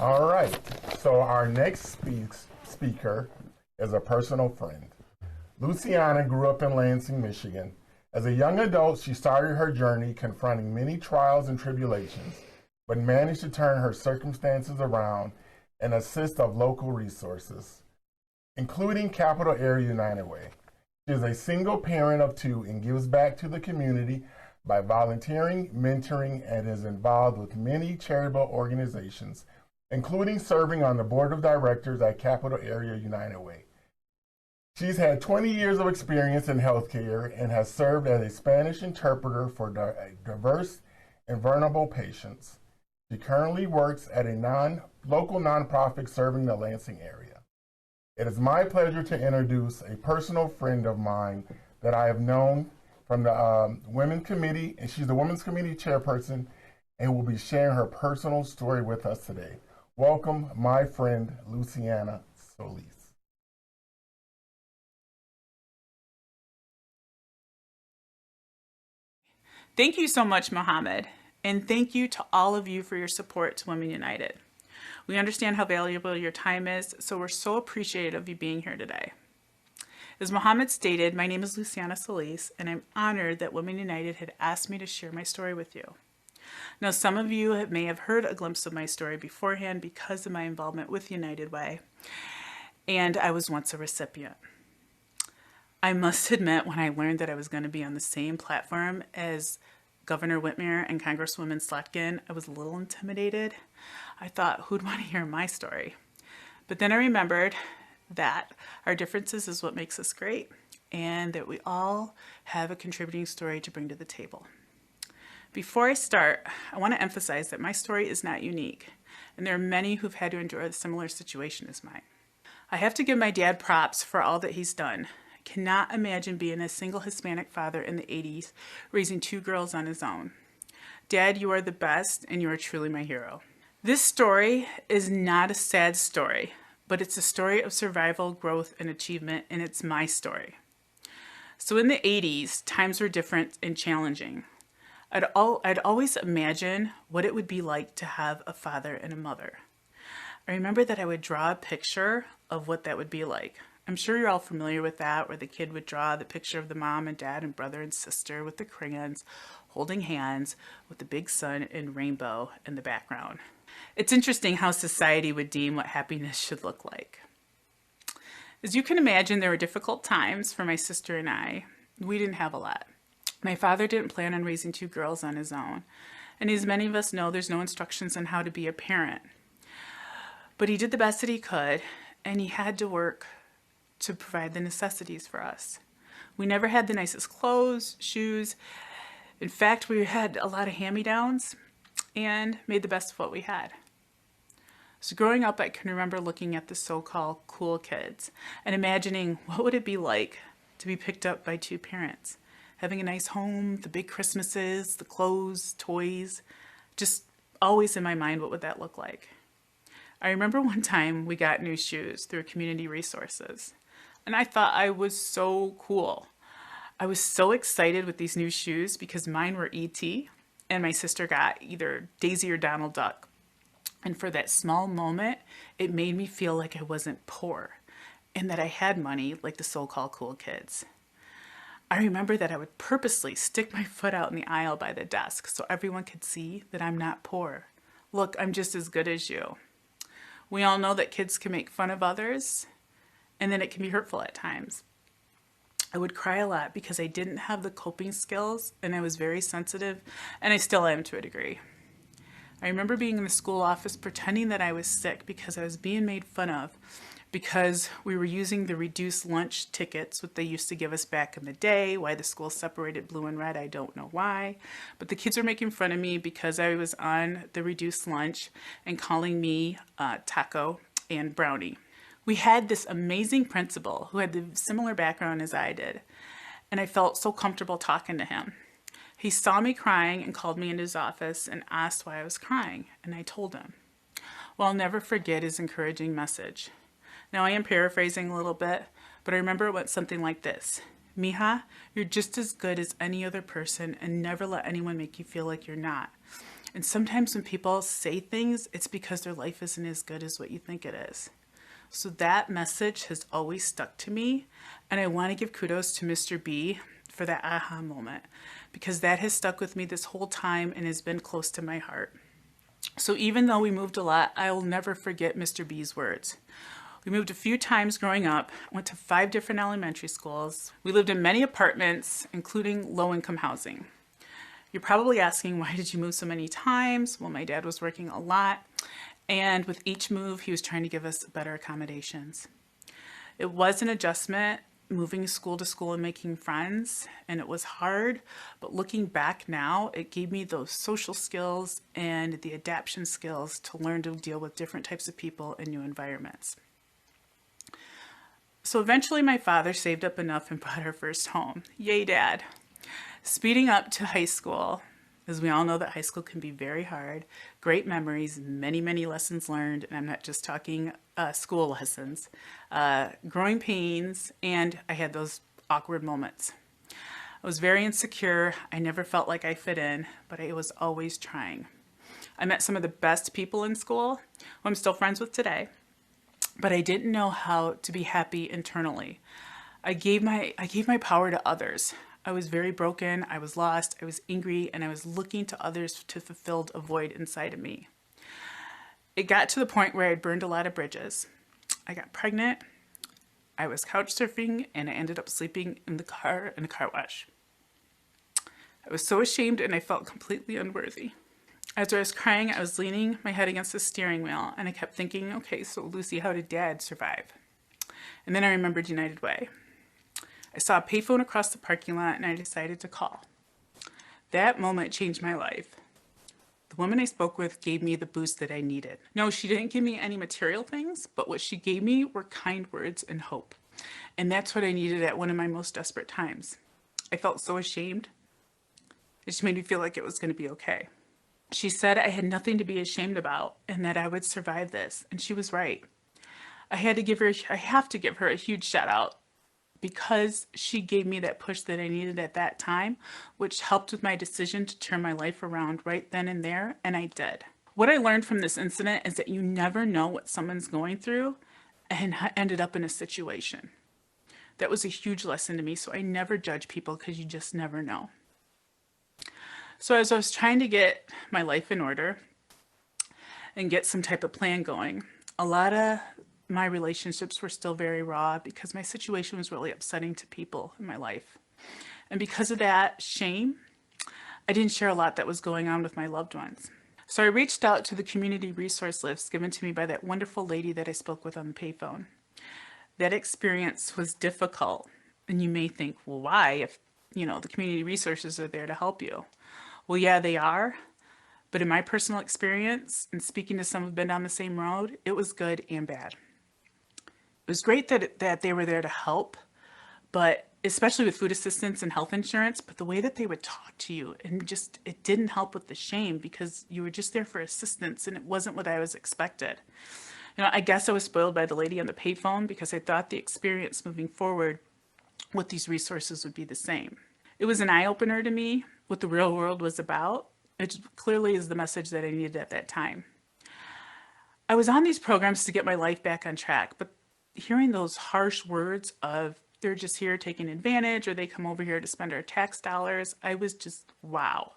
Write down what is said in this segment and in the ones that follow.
All right. So our next speaker is a personal friend. Lucianna grew up in Lansing, Michigan. As a young adult, she started her journey confronting many trials and tribulations, but managed to turn her circumstances around and assist of local resources, including Capital Area United Way. She is a single parent of two and gives back to the community by volunteering, mentoring, and is involved with many charitable organizations, including serving on the board of directors at Capital Area United Way. She's had 20 years of experience in healthcare and has served as a Spanish interpreter for diverse and vulnerable patients. She currently works at a local nonprofit serving the Lansing area. It is my pleasure to introduce a personal friend of mine that I have known from the Women's Committee, and she's the Women's Committee chairperson, and will be sharing her personal story with us today. Welcome, my friend, Lucianna Solis. Thank you so much, Mohammed, and thank you to all of you for your support to Women United. We understand how valuable your time is, so we're so appreciative of you being here today. As Mohammed stated, my name is Lucianna Solis, and I'm honored that Women United had asked me to share my story with you. Now, some of you may have heard a glimpse of my story beforehand because of my involvement with United Way, and I was once a recipient. I must admit, when I learned that I was going to be on the same platform as Governor Whitmer and Congresswoman Slotkin, I was a little intimidated. I thought, who'd want to hear my story? But then I remembered that our differences is what makes us great, and that we all have a contributing story to bring to the table. Before I start, I want to emphasize that my story is not unique, and there are many who've had to endure a similar situation as mine. I have to give my dad props for all that he's done. I cannot imagine being a single Hispanic father in the 80s, raising two girls on his own. Dad, you are the best, and you are truly my hero. This story is not a sad story, but it's a story of survival, growth, and achievement, and it's my story. So in the 80s, times were different and challenging. I'd always imagine what it would be like to have a father and a mother. I remember that I would draw a picture of what that would be like. I'm sure you're all familiar with that, where the kid would draw the picture of the mom and dad and brother and sister with the crayons, holding hands with the big sun and rainbow in the background. It's interesting how society would deem what happiness should look like. As you can imagine, there were difficult times for my sister and I. We didn't have a lot. My father didn't plan on raising two girls on his own, and as many of us know, there's no instructions on how to be a parent. But he did the best that he could, and he had to work to provide the necessities for us. We never had the nicest clothes, shoes. In fact, we had a lot of hand-me-downs and made the best of what we had. So growing up, I can remember looking at the so-called cool kids and imagining what would it be like to be picked up by two parents, having a nice home, the big Christmases, the clothes, toys, just always in my mind, what would that look like? I remember one time we got new shoes through Community Resources, and I thought I was so cool. I was so excited with these new shoes because mine were E.T. and my sister got either Daisy or Donald Duck. And for that small moment, it made me feel like I wasn't poor and that I had money like the so-called cool kids. I remember that I would purposely stick my foot out in the aisle by the desk so everyone could see that I'm not poor. Look, I'm just as good as you. We all know that kids can make fun of others, and then it can be hurtful at times. I would cry a lot because I didn't have the coping skills, and I was very sensitive, and I still am to a degree. I remember being in the school office pretending that I was sick because I was being made fun of because we were using the reduced lunch tickets, what they used to give us back in the day. Why the school separated blue and red, I don't know why. But the kids were making fun of me because I was on the reduced lunch and calling me taco and brownie. We had this amazing principal who had the similar background as I did, and I felt so comfortable talking to him. He saw me crying and called me into his office and asked why I was crying, and I told him. Well, I'll never forget his encouraging message. Now, I am paraphrasing a little bit, but I remember it went something like this. Mija, you're just as good as any other person, and never let anyone make you feel like you're not. And sometimes when people say things, it's because their life isn't as good as what you think it is. So that message has always stuck to me. And I want to give kudos to Mr. B for that aha moment, because that has stuck with me this whole time and has been close to my heart. So even though we moved a lot, I will never forget Mr. B's words. We moved a few times growing up, went to 5 different elementary schools. We lived in many apartments, including low-income housing. You're probably asking, why did you move so many times? Well, my dad was working a lot, and with each move, he was trying to give us better accommodations. It was an adjustment, moving school to school and making friends, and it was hard, but looking back now, it gave me those social skills and the adaptation skills to learn to deal with different types of people in new environments. So eventually my father saved up enough and bought our first home. Yay, Dad. Speeding up to high school, as we all know that high school can be very hard, great memories, many, many lessons learned, and I'm not just talking school lessons, growing pains, and I had those awkward moments. I was very insecure. I never felt like I fit in, but I was always trying. I met some of the best people in school, who I'm still friends with today, but I didn't know how to be happy internally. I gave my power to others. I was very broken, I was lost, I was angry, and I was looking to others to fulfill a void inside of me. It got to the point where I'd burned a lot of bridges. I got pregnant, I was couch surfing, and I ended up sleeping in a car wash. I was so ashamed and I felt completely unworthy. As I was crying, I was leaning my head against the steering wheel, and I kept thinking, okay, so Lucy, how did Dad survive? And then I remembered United Way. I saw a payphone across the parking lot and I decided to call. That moment changed my life. The woman I spoke with gave me the boost that I needed. No, she didn't give me any material things, but what she gave me were kind words and hope. And that's what I needed at one of my most desperate times. I felt so ashamed. It just made me feel like it was going to be okay. She said I had nothing to be ashamed about and that I would survive this. And she was right. I have to give her a huge shout out, because she gave me that push that I needed at that time, which helped with my decision to turn my life around right then and there, and I did. What I learned from this incident is that you never know what someone's going through and ended up in a situation. That was a huge lesson to me, so I never judge people because you just never know. So as I was trying to get my life in order and get some type of plan going, a lot of my relationships were still very raw because my situation was really upsetting to people in my life. And because of that shame, I didn't share a lot that was going on with my loved ones. So I reached out to the community resource list given to me by that wonderful lady that I spoke with on the payphone. That experience was difficult. And you may think, well, why? If, the community resources are there to help you. Well, yeah, they are. But in my personal experience, and speaking to some who've been down the same road, it was good and bad. It was great that they were there to help, but especially with food assistance and health insurance, but the way that they would talk to you, and just, it didn't help with the shame because you were just there for assistance and it wasn't what I was expected. I guess I was spoiled by the lady on the payphone because I thought the experience moving forward with these resources would be the same. It was an eye-opener to me what the real world was about. It clearly is the message that I needed at that time. I was on these programs to get my life back on track, but hearing those harsh words of they're just here taking advantage or they come over here to spend our tax dollars, I was just, wow.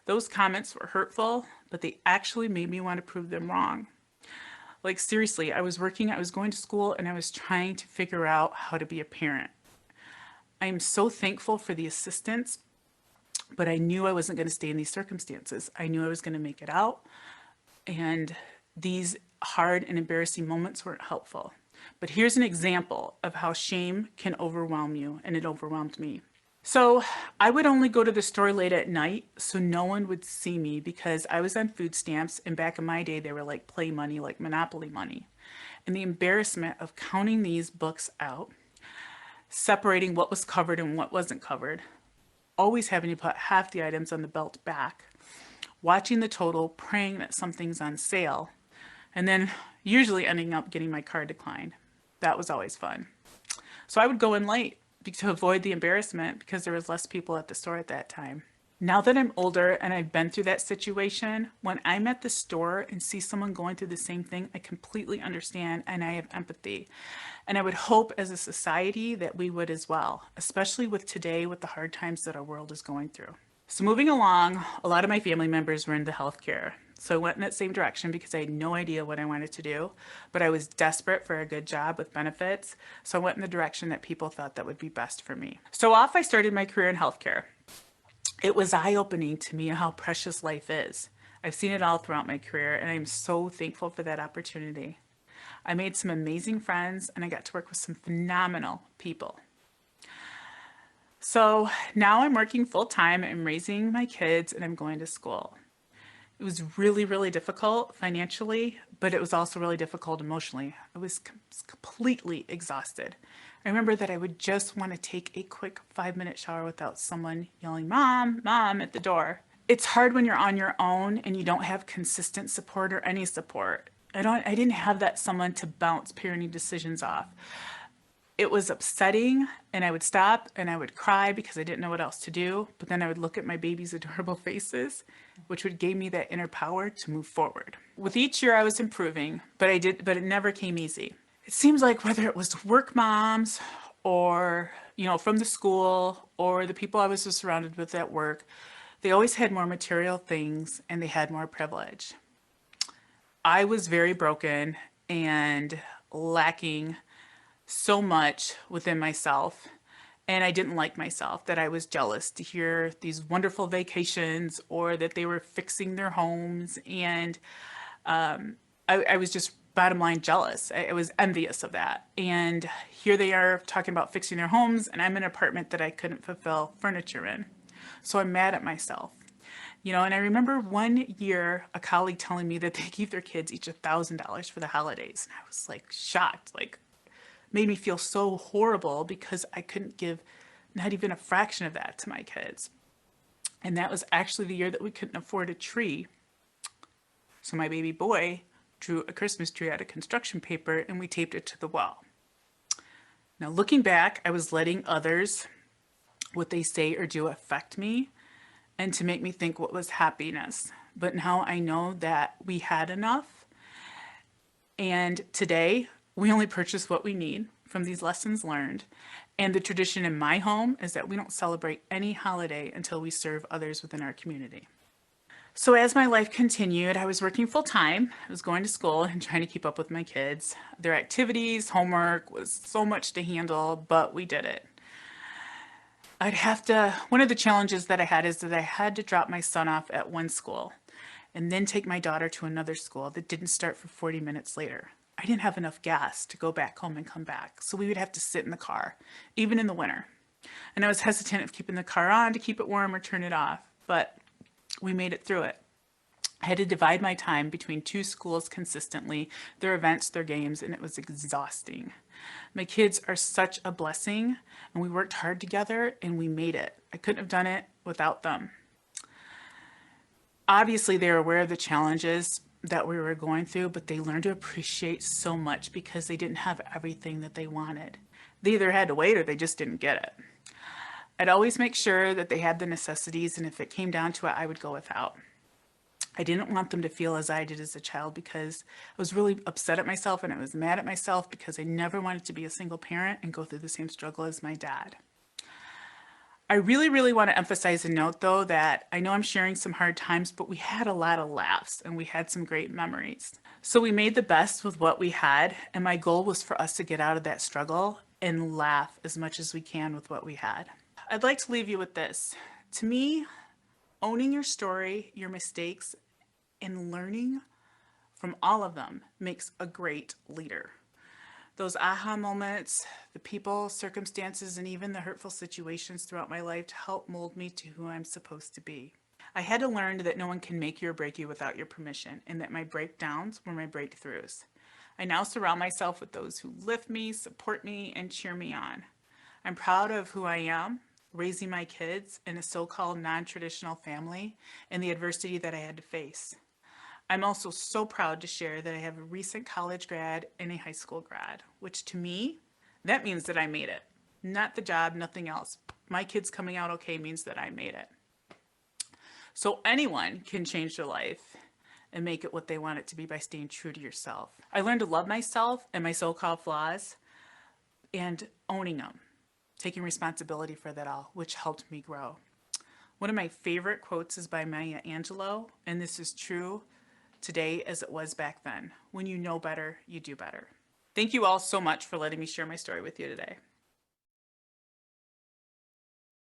Those comments were hurtful, but they actually made me want to prove them wrong. Like seriously, I was going to school and I was trying to figure out how to be a parent. I am so thankful for the assistance, but I knew I wasn't going to stay in these circumstances. I knew I was going to make it out, and these hard and embarrassing moments weren't helpful. But here's an example of how shame can overwhelm you, and it overwhelmed me. So I would only go to the store late at night so no one would see me because I was on food stamps, and back in my day they were like play money, like Monopoly money. And the embarrassment of counting these books out, separating what was covered and what wasn't covered, always having to put half the items on the belt back, watching the total, praying that something's on sale, and then usually ending up getting my card declined. That was always fun. So I would go in late to avoid the embarrassment because there was less people at the store at that time. Now that I'm older and I've been through that situation, when I'm at the store and see someone going through the same thing, I completely understand and I have empathy. And I would hope as a society that we would as well, especially with today, with the hard times that our world is going through. So moving along, a lot of my family members were into healthcare. So I went in that same direction because I had no idea what I wanted to do, but I was desperate for a good job with benefits. So I went in the direction that people thought that would be best for me. So off I started my career in healthcare. It was eye-opening to me how precious life is. I've seen it all throughout my career, and I'm so thankful for that opportunity. I made some amazing friends, and I got to work with some phenomenal people. So now I'm working full-time, I'm raising my kids, and I'm going to school. It was really, really difficult financially, but it was also really difficult emotionally. I was completely exhausted. I remember that I would just want to take a quick 5-minute shower without someone yelling, "Mom, Mom," at the door. It's hard when you're on your own and you don't have consistent support or any support. I didn't have that someone to bounce parenting decisions off. It was upsetting, and I would stop and I would cry because I didn't know what else to do. But then I would look at my baby's adorable faces, which would give me that inner power to move forward. With each year I was improving, but it never came easy. It seems like whether it was work moms or, from the school or the people I was surrounded with at work, they always had more material things and they had more privilege. I was very broken and lacking so much within myself, and I didn't like myself, that I was jealous to hear these wonderful vacations or that they were fixing their homes, and I was just bottom line jealous. I was envious of that, and here they are talking about fixing their homes, and I'm in an apartment that I couldn't fulfill furniture in. So I'm mad at myself. And I remember one year a colleague telling me that they gave their kids each $1,000 for the holidays, and I was like shocked, like made me feel so horrible because I couldn't give not even a fraction of that to my kids. And that was actually the year that we couldn't afford a tree. So my baby boy drew a Christmas tree out of construction paper and we taped it to the wall. Now looking back, I was letting others, what they say or do, affect me and to make me think what was happiness. But now I know that we had enough. And today we only purchase what we need from these lessons learned. And the tradition in my home is that we don't celebrate any holiday until we serve others within our community. So as my life continued, I was working full time. I was going to school and trying to keep up with my kids. Their activities, homework was so much to handle, but we did it. One of the challenges that I had is that I had to drop my son off at one school and then take my daughter to another school that didn't start for 40 minutes later. I didn't have enough gas to go back home and come back, so we would have to sit in the car, even in the winter. And I was hesitant of keeping the car on to keep it warm or turn it off, but we made it through it. I had to divide my time between two schools consistently, their events, their games, and it was exhausting. My kids are such a blessing, and we worked hard together, and we made it. I couldn't have done it without them. Obviously, they were aware of the challenges that we were going through, but they learned to appreciate so much because they didn't have everything that they wanted. They either had to wait or they just didn't get it. I'd always make sure that they had the necessities, and if it came down to it, I would go without. I didn't want them to feel as I did as a child because I was really upset at myself and I was mad at myself because I never wanted to be a single parent and go through the same struggle as my dad. I really, really want to emphasize and note, though, that I know I'm sharing some hard times, but we had a lot of laughs and we had some great memories. So we made the best with what we had, and my goal was for us to get out of that struggle and laugh as much as we can with what we had. I'd like to leave you with this. To me, owning your story, your mistakes, and learning from all of them makes a great leader. Those aha moments, the people, circumstances, and even the hurtful situations throughout my life to help mold me to who I'm supposed to be. I had to learn that no one can make you or break you without your permission, and that my breakdowns were my breakthroughs. I now surround myself with those who lift me, support me, and cheer me on. I'm proud of who I am, raising my kids in a so-called non-traditional family, and the adversity that I had to face. I'm also so proud to share that I have a recent college grad and a high school grad, which to me, that means that I made it. Not the job, nothing else. My kids coming out okay means that I made it. So anyone can change their life and make it what they want it to be by staying true to yourself. I learned to love myself and my so-called flaws and owning them, taking responsibility for that all, which helped me grow. One of my favorite quotes is by Maya Angelou, and this is true today as it was back then. When you know better, you do better. Thank you all so much for letting me share my story with you today.